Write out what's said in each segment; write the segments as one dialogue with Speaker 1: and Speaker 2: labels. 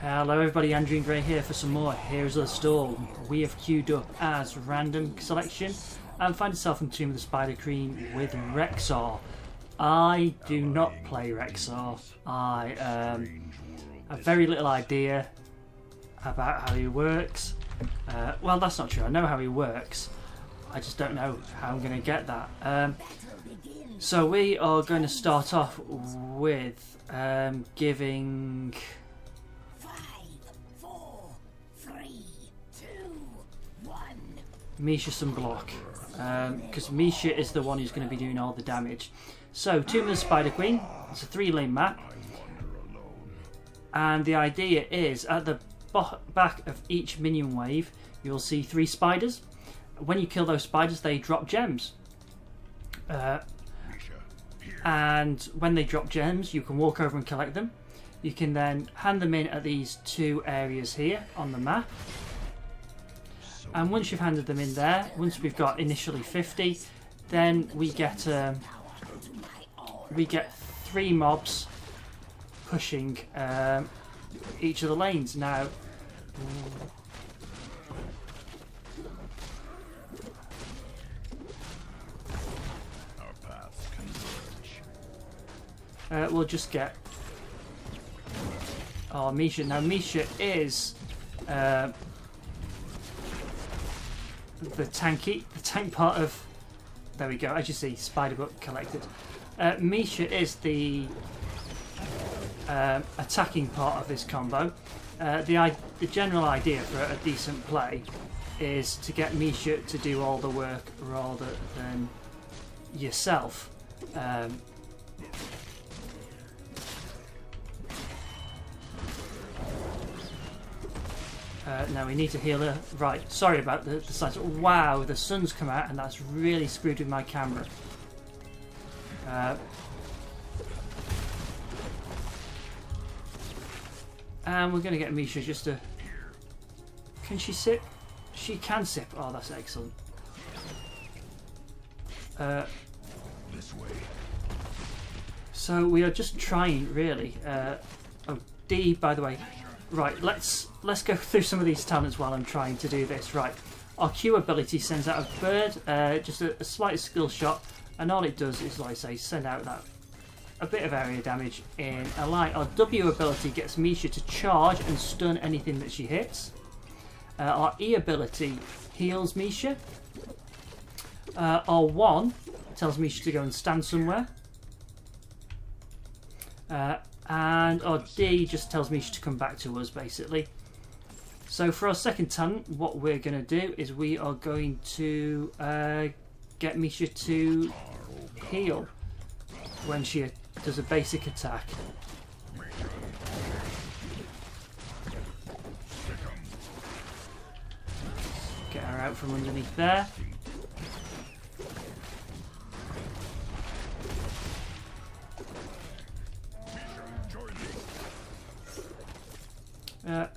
Speaker 1: Hello everybody, Andrew and Gray here for some more Heroes of the Storm. We have queued up as random selection and find yourself in Tomb of the Spider Queen with Rexxar. I do not play Rexxar. I have very little idea about how he works. Well, that's not true. I know how he works. I just don't know how I'm going to get that. So we are going to start off with giving Misha some block, because Misha is the one who's going to be doing all the damage. So, Tomb of the Spider Queen, it's a 3-lane map, and the idea is at the back of each minion wave you'll see 3 spiders. When you kill those spiders they drop gems, and when they drop gems you can walk over and collect them. You can then hand them in at these 2 areas here on the map. And once you've handed them in there, once we've got initially 50, then we get 3 mobs pushing each of the lanes. Now, we'll just get Misha. Now Misha is the tank part of, there we go, as you see, spider book collected. Misha is the attacking part of this combo. The general idea for a decent play is to get Misha to do all the work rather than yourself. Now we need to heal her. Right, sorry about the size. Wow, the sun's come out and that's really screwed with my camera. And we're going to get Misha just to... Can she sip? She can sip. Oh, that's excellent.
Speaker 2: This way.
Speaker 1: So we are just trying, really. Oh, D, by the way. Right, let's go through some of these talents while I'm trying to do this. Right, our Q ability sends out a bird, just a slight skill shot, and all it does is, like I say, send out a bit of area damage in a line. Our W ability gets Misha to charge and stun anything that she hits. Our E ability heals Misha. Our 1 tells Misha to go and stand somewhere. And our D just tells Misha to come back to us, basically. So for our second talent, what we're going to do is we are going to get Misha to heal when she does a basic attack. Get her out from underneath there.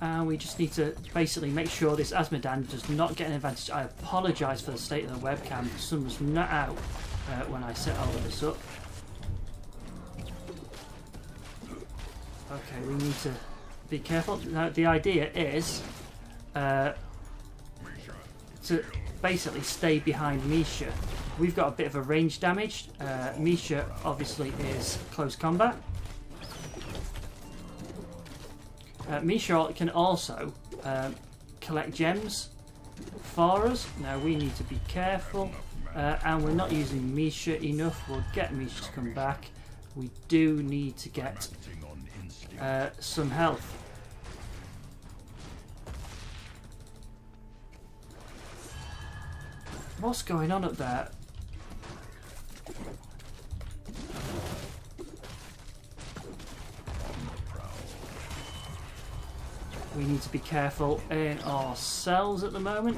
Speaker 1: And we just need to basically make sure this Asmodan does not get an advantage. I apologise for the state of the webcam. The sun was not out when I set all of this up. Okay, we need to be careful. Now, the idea is to basically stay behind Misha. We've got a bit of a range damage. Misha obviously is close combat. Misha can also collect gems for us. Now we need to be careful, and we're not using Misha enough. We'll get Misha to come back. We do need to get some health. What's going on up there? We need to be careful in our cells at the moment,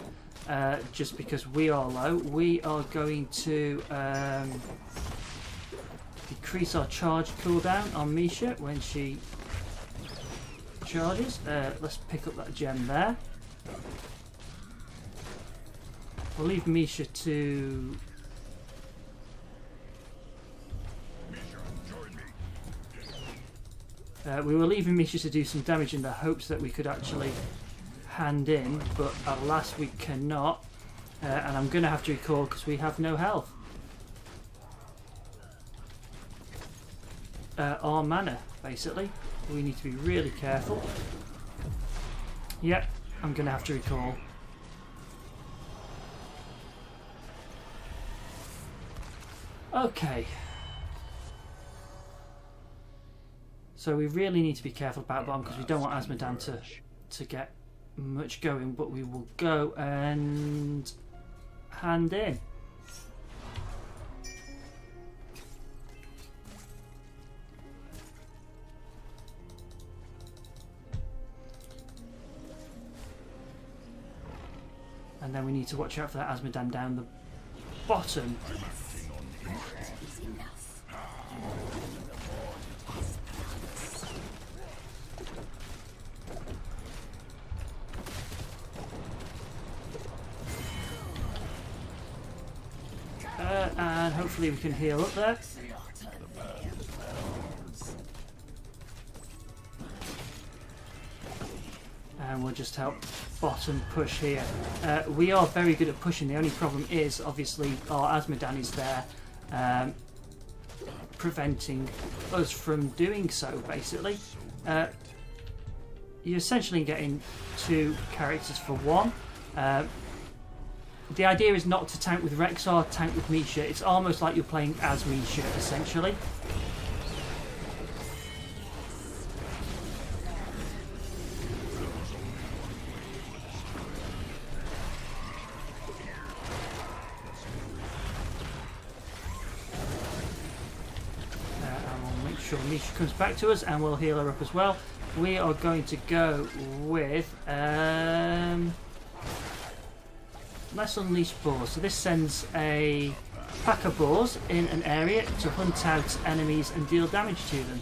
Speaker 1: just because we are low. We are going to decrease our charge cooldown on Misha when she charges. Let's pick up that gem there. We'll leave Misha to We were leaving Misha to do some damage in the hopes that we could actually hand in, but alas we cannot. And I'm going to have to recall because we have no health. Our mana, basically. We need to be really careful. Yep, I'm going to have to recall. Okay. So we really need to be careful about bottom because we don't want Azmodan to get much going, but we will go and hand in. And then we need to watch out for that Azmodan down the bottom. And hopefully we can heal up there. And we'll just help bottom push here. We are very good at pushing. The only problem is obviously our Azmodan is there preventing us from doing so, basically. You're essentially getting two characters for one. The idea is not to tank with Rexxar, tank with Misha. It's almost like you're playing as Misha, essentially. And we'll make sure Misha comes back to us and we'll heal her up as well. We are going to go with... Let's unleash boars. So this sends a pack of boars in an area to hunt out enemies and deal damage to them.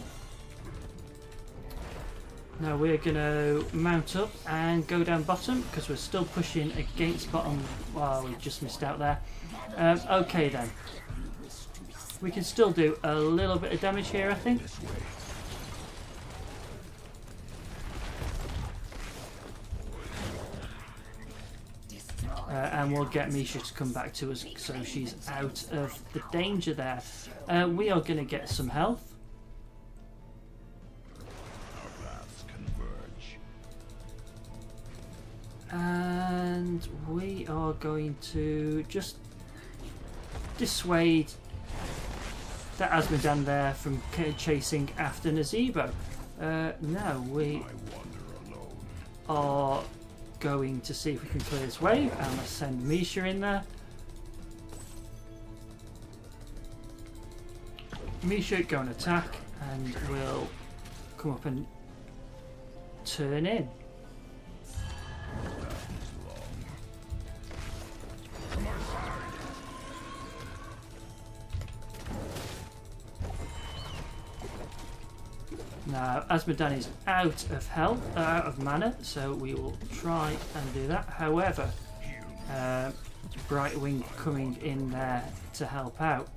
Speaker 1: Now we're going to mount up and go down bottom because we're still pushing against bottom. Wow, we just missed out there. Okay then. We can still do a little bit of damage here, I think. And we'll get Misha to come back to us so she's out of the danger there. We are going to get some health. And we are going to just dissuade that Azmodan there from chasing after Nazebo. Now we are going to see if we can clear this wave, and let's send Misha in there. Misha, go and attack, and we'll come up and turn in. Now, Azmodan is out of health, out of mana, so we will try and do that. However, Brightwing coming in there to help out.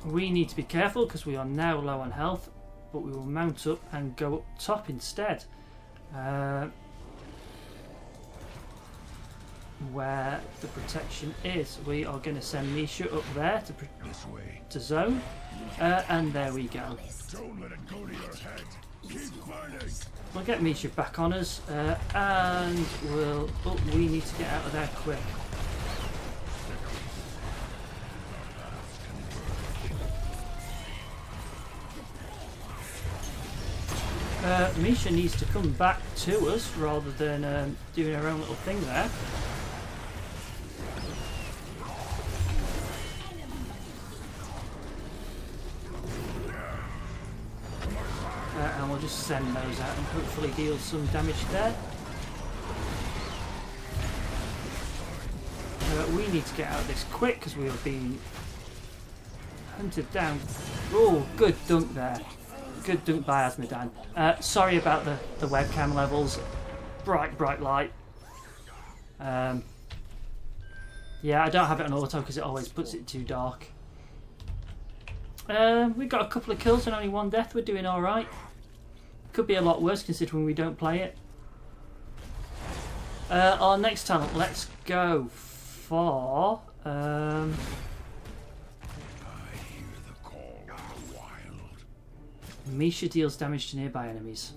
Speaker 1: We need to be careful because we are now low on health, but we will mount up and go up top instead. Where the protection is. We are going to send Misha up there to zone. And there we go.
Speaker 2: Don't let it go to your head. Keep fighting.
Speaker 1: We'll get Misha back on us, and we'll... Oh, we need to get out of there quick. Misha needs to come back to us rather than doing her own little thing there. And we'll just send those out and hopefully deal some damage there. We need to get out of this quick because we are being hunted down. Oh, good dunk there. Good dunk by Azmodan. Sorry about the webcam levels. Bright light. Yeah, I don't have it on auto because it always puts it too dark. We got a couple of kills and only one death. We're doing all right. Could be a lot worse considering we don't play it. Our next talent. Let's go for.
Speaker 2: I hear the call of the wild.
Speaker 1: Misha deals damage to nearby enemies.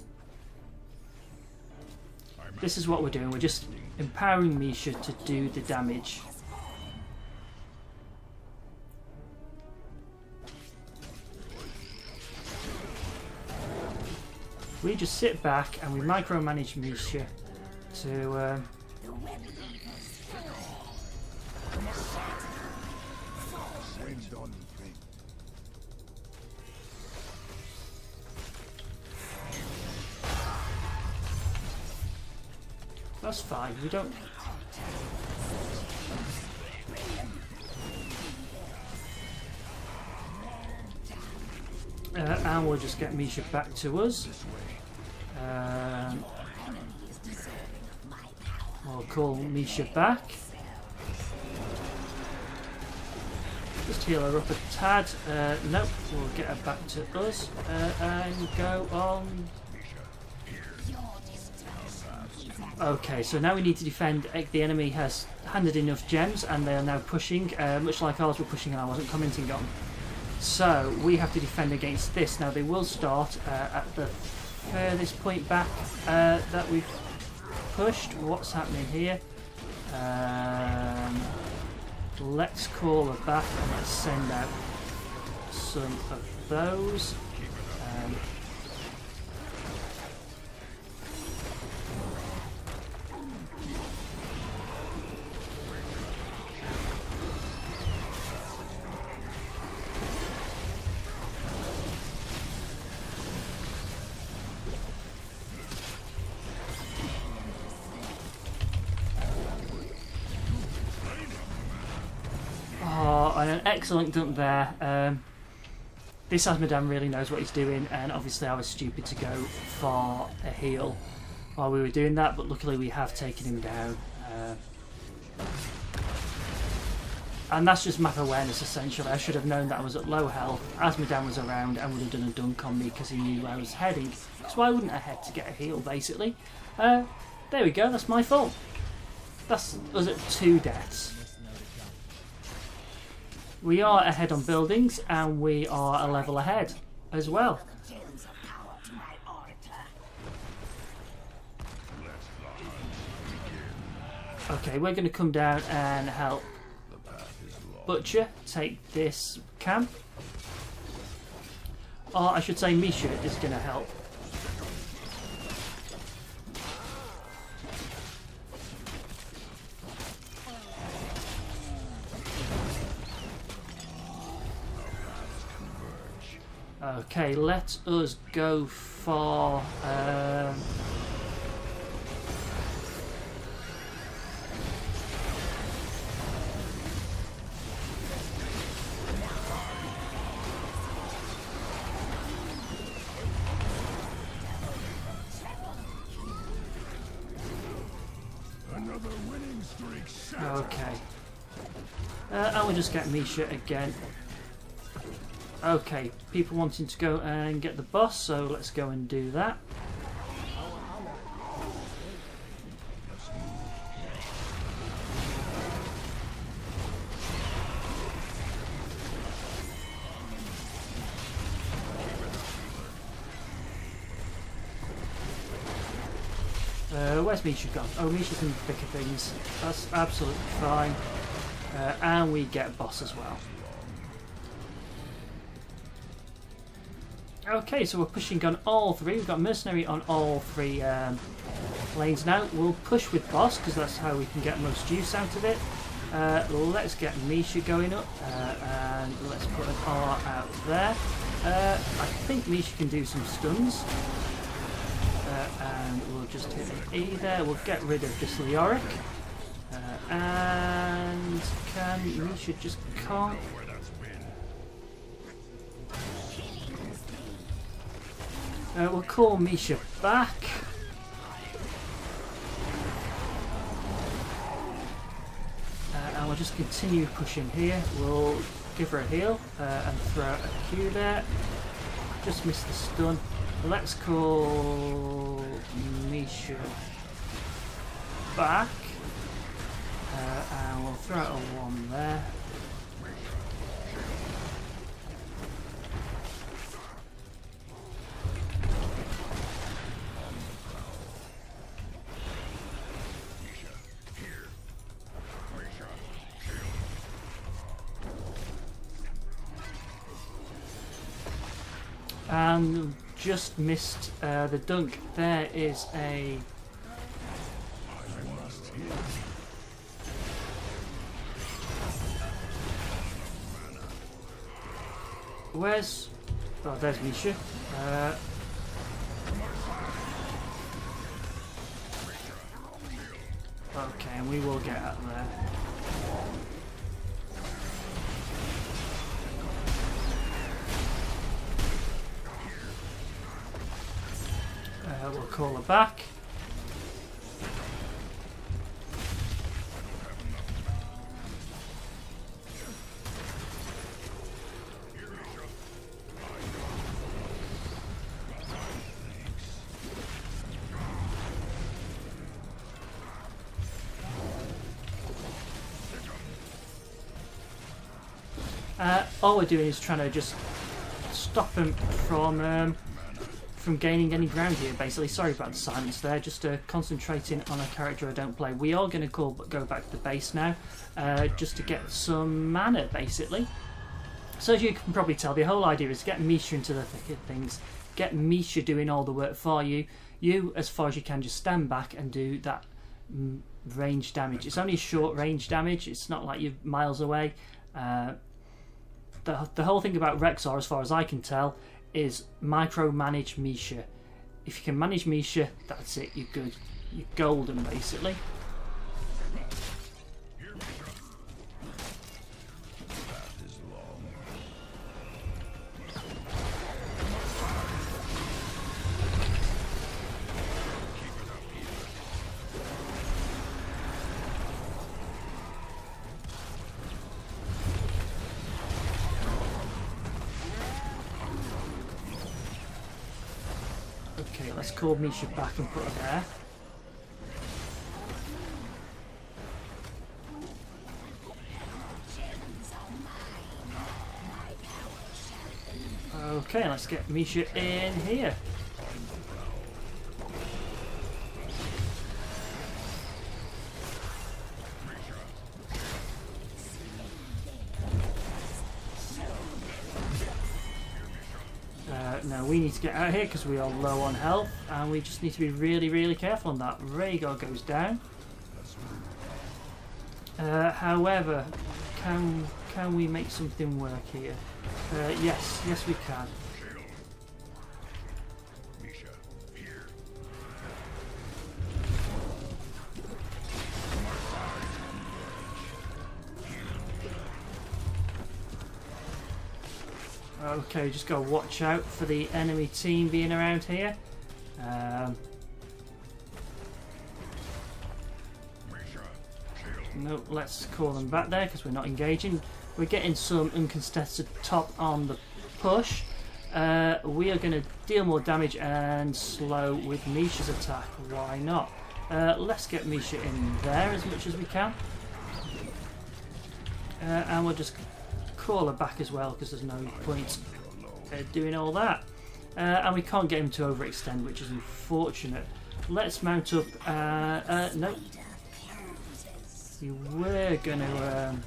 Speaker 1: This is what we're doing. We're just empowering Misha to do the damage. We just sit back and we micromanage Misha to. That's fine. We don't. And we'll just get Misha back to us. We'll call Misha back. Just heal her up a tad. Nope, we'll get her back to us and go on. Okay, so now we need to defend. The enemy has handed enough gems and they are now pushing, much like ours were pushing and I wasn't commenting on. So we have to defend against this. Now they will start at the furthest point back that we've pushed. What's happening here? Let's call her back and let's send out some of those. An excellent dump there. This Asmodan really knows what he's doing, and obviously I was stupid to go for a heal while we were doing that, but luckily we have taken him down. And that's just map awareness essentially. I should have known that I was at low health, Asmodan was around and would have done a dunk on me because he knew where I was heading. So I wouldn't have had to get a heal basically. There we go, that's my fault. That's us at 2 deaths. We are ahead on buildings and we are a level ahead as well. Okay, we're going to come down and help Butcher take this camp. Or I should say Misha is going to help. Okay, let us go for
Speaker 2: Another winning streak.
Speaker 1: okay. And we'll just get Misha again. Okay, people wanting to go and get the boss, so let's go and do that. Where's Misha gone? Oh, Misha's in the thick of things. That's absolutely fine. And we get boss as well. Okay, so we're pushing on all 3. We've got mercenary on all 3 lanes now. We'll push with boss because that's how we can get most use out of it. Let's get Misha going up and let's put an R out there. I think Misha can do some stuns. And we'll just hit an E there. We'll get rid of this Leoric. And can Misha just can't. We'll call Misha back. And we'll just continue pushing here. We'll give her a heal and throw out a Q there. Just missed the stun. Let's call Misha back. And we'll throw out a 1 there. And just missed the dunk. There is a... Where's... Oh, there's Misha. Okay, and we will get out there. We'll call her back. All we're doing is trying to just stop him from gaining any ground here, basically. Sorry about the silence there, just concentrating on a character I don't play. We are going to go back to the base now, just to get some mana, basically. So as you can probably tell, the whole idea is get Misha into the thick of things, get Misha doing all the work for you. You, as far as you can, just stand back and do that range damage. It's only short range damage, it's not like you're miles away. The whole thing about Rexxar, as far as I can tell, is micromanage Misha. If you can manage Misha, that's it, you're good. You're golden, basically. Okay, let's call Misha back and put her there. Okay, let's get Misha in here. Now we need to get out of here because we are low on health, and we just need to be really, really careful on that. Rhaegar goes down. However, can we make something work here? Yes, we can. Okay, just gotta watch out for the enemy team being around here. No, let's call them back there because we're not engaging. We're getting some uncontested top on the push. We are going to deal more damage and slow with Misha's attack. Why not? Let's get Misha in there as much as we can. And we'll just call her back as well because there's no point doing all that. And we can't get him to overextend, which is unfortunate. Let's mount up. No. We're gonna.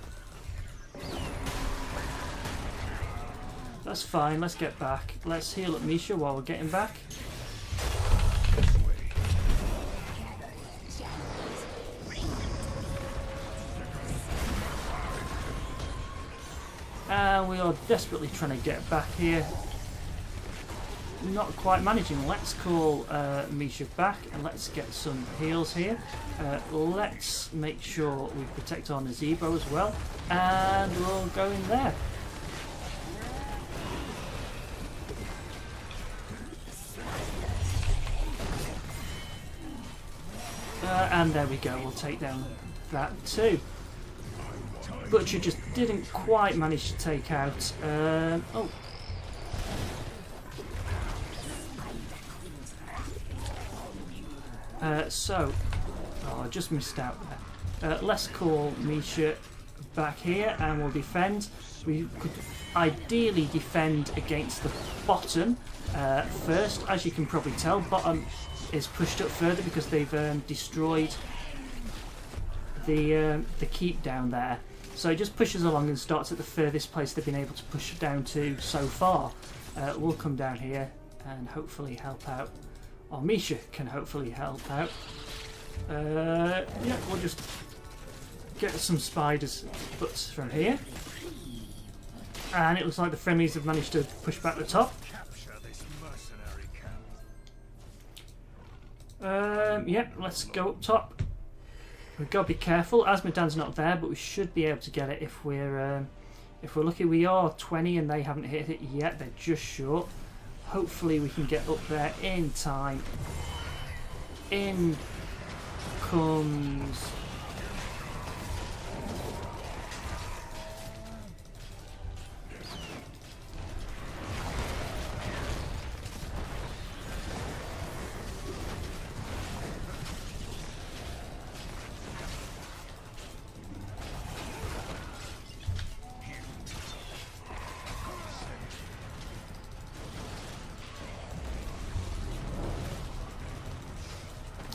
Speaker 1: That's fine. Let's get back. Let's heal up Misha while we're getting back. And we are desperately trying to get back here. Not quite managing. Let's call Misha back and let's get some heals here. Let's make sure we protect our Nazebo as well. And we'll go in there. And there we go. We'll take down that too. Butcher just didn't quite manage to take out. Oh. I just missed out there. Let's call Misha back here and we'll defend. We could ideally defend against the bottom first. As you can probably tell, bottom is pushed up further because they've destroyed the keep down there. So it just pushes along and starts at the furthest place they've been able to push down to so far. We'll come down here and hopefully help out. Or Misha can hopefully help out. Yeah, we'll just get some spiders' butts from here. And it looks like the friendlies have managed to push back the top. Yep, let's go up top. We've got to be careful. Asmodan's not there, but we should be able to get it if we're lucky. We are 20 and they haven't hit it yet. They're just short. Hopefully we can get up there in time. In comes...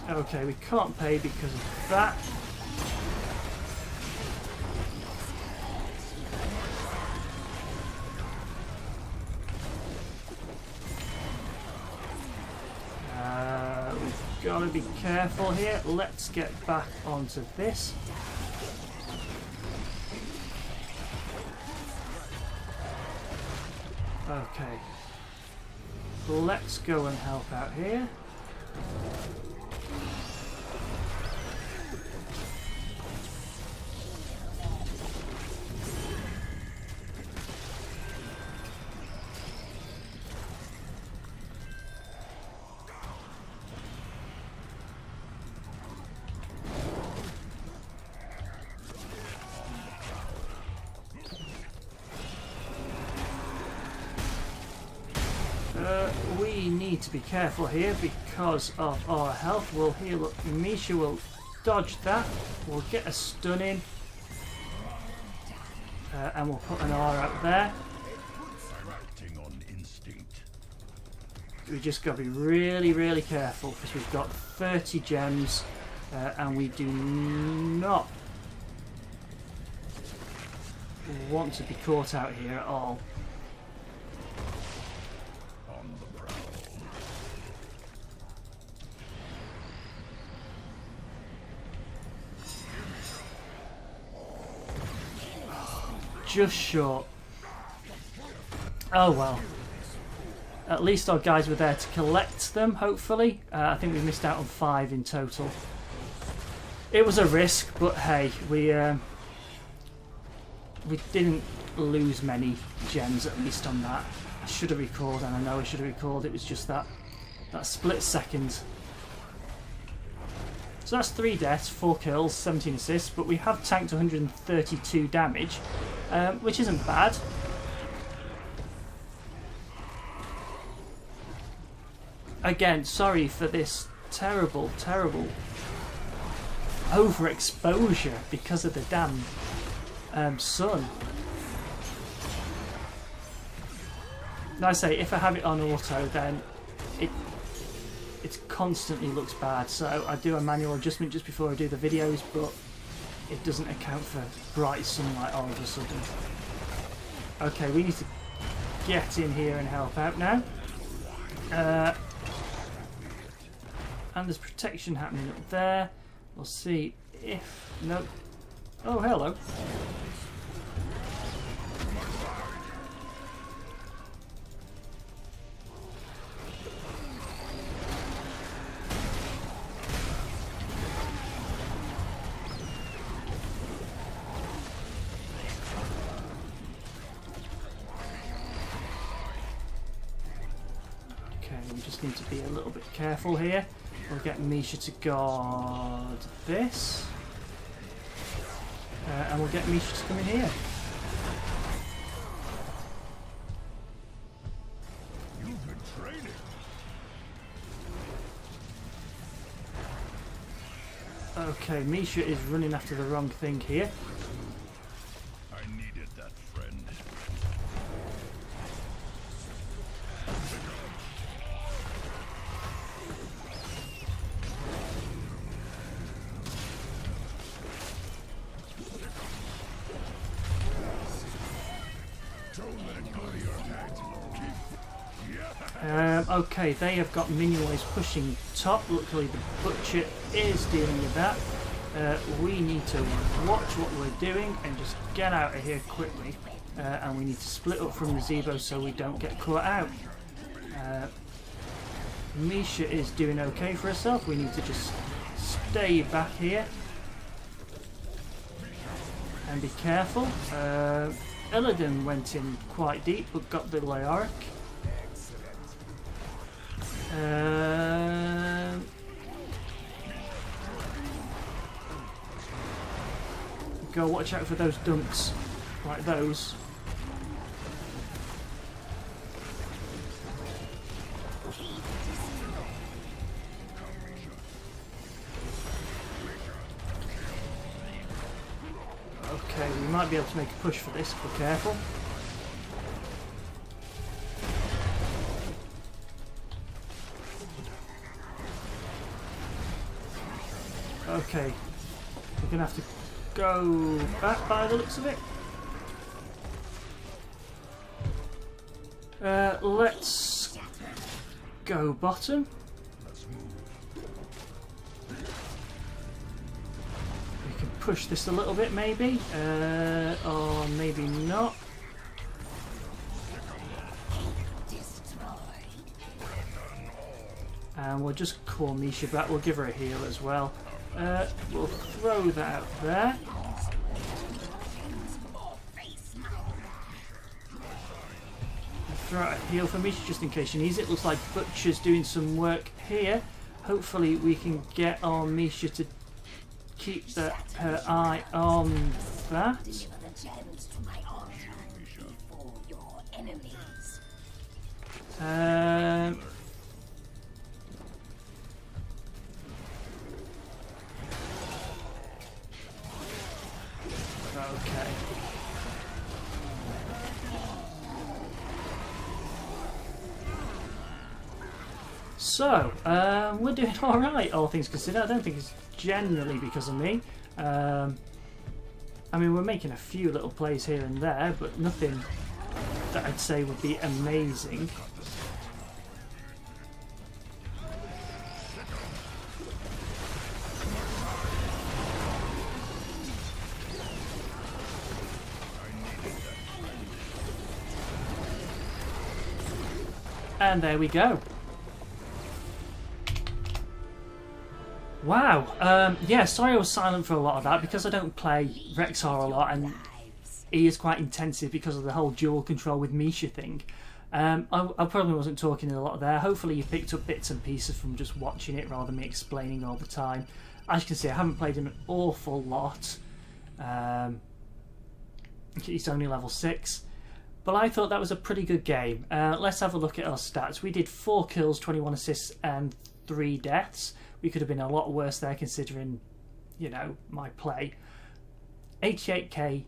Speaker 1: Okay, we can't pay because of that. We've got to be careful here. Let's get back onto this. Okay. Let's go and help out here. We need to be careful here because of our health. We'll heal up. Misha will dodge that. We'll get a stun in. And we'll put an R out there. We just got to be really, really careful because we've got 30 gems and we do not want to be caught out here at all. Just short. Oh well. At least our guys were there to collect them, hopefully. I think we missed out on 5 in total. It was a risk, but hey, we didn't lose many gems, at least on that. I should have recalled, and I know I should have recalled, it was just that split second. So that's 3 deaths, 4 kills, 17 assists, but we have tanked 132 damage, which isn't bad. Again, sorry for this terrible, terrible overexposure because of the damn sun. Now I say, if I have it on auto, then it constantly looks bad, so I do a manual adjustment just before I do the videos, but it doesn't account for bright sunlight all of a sudden. Okay, we need to get in here and help out now. And there's protection happening up there. We'll see if... no. Oh, hello. Okay, we just need to be a little bit careful here. We'll get Misha to guard this. and we'll get Misha to come in here.
Speaker 2: You've been training.
Speaker 1: Okay, Misha is running after the wrong thing here.
Speaker 2: I needed that friend. Don't let go of your attack.
Speaker 1: Okay, they have got minion waves pushing top. Luckily the Butcher is dealing with that. We need to watch what we're doing and just get out of here quickly. And we need to split up from the Zebo so we don't get caught out. Misha is doing okay for herself. We need to just stay back here and be careful. Illidan went in quite deep but got the Leoric. Go watch out for those dunks, like those. Okay, we might be able to make a push for this, be careful. Okay, we're going to have to go back by the looks of it. Let's go bottom. We can push this a little bit maybe, or maybe not. And we'll just call Misha back, we'll give her a heal as well. We'll throw that out there. Throw out a heal for Misha just in case she needs it. Looks like Butcher's doing some work here. Hopefully we can get on Misha to keep her eye on that. Okay. So, we're doing alright, all things considered. I don't think it's generally because of me. I mean, we're making a few little plays here and there, but nothing that I'd say would be amazing. And there we go. Wow. Yeah, sorry I was silent for a lot of that because I don't play Rexxar a lot and he is quite intensive because of the whole dual control with Misha thing. I probably wasn't talking a lot there. Hopefully you picked up bits and pieces from just watching it rather than me explaining all the time. As you can see, I haven't played an awful lot. It's only level 6. But I thought that was a pretty good game. Let's have a look at our stats. We did 4 kills, 21 assists and 3 deaths. We could have been a lot worse there considering, you know, my play. 86k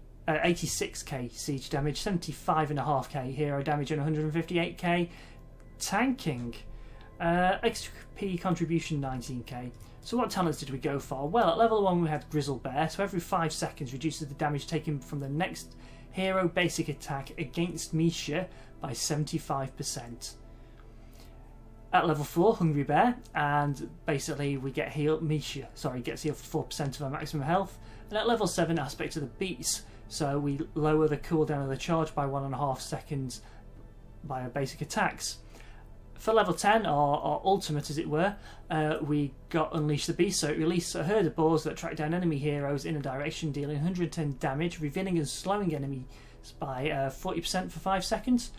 Speaker 1: siege damage, 75.5k hero damage and 158k tanking. XP contribution 19k. So what talents did we go for? Well, at level 1 we had Grizzle Bear, so every 5 seconds reduces the damage taken from the next hero basic attack against Misha by 75%. At level 4, Hungry Bear, and basically we get healed. Misha, gets healed for 4% of our maximum health. And at level 7, Aspect of the Beast, so we lower the cooldown of the charge by 1.5 seconds by our basic attacks. For level 10, our ultimate as it were, we got Unleash the Beast, so it released a herd of boars that track down enemy heroes in a direction, dealing 110 damage, revealing and slowing enemies by 40% for 5 seconds.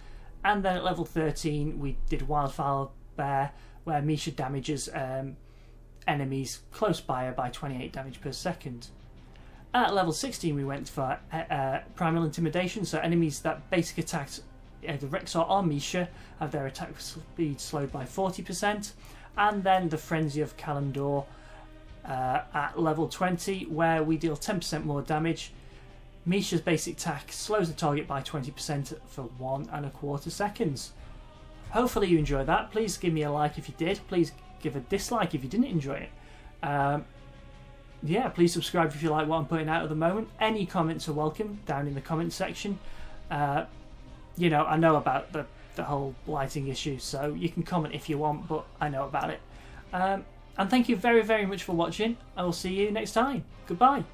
Speaker 1: And then at level 13 we did Wildfire Bear, where Misha damages enemies close by her by 28 damage per second. At level 16 we went for Primal Intimidation, so enemies that basic attacks either Rexxar or Misha have their attack speed slowed by 40%. And then the Frenzy of Kalimdor at level 20, where we deal 10% more damage. Misha's basic attack slows the target by 20% for 1.25 seconds. Hopefully you enjoyed that. Please give me a like if you did. Please give a dislike if you didn't enjoy it. Yeah, please subscribe if you like what I'm putting out at the moment. Any comments are welcome down in the comment section. You know, I know about the whole lighting issue, so you can comment if you want, but I know about it. And thank you very, very much for watching. I will see you next time. Goodbye.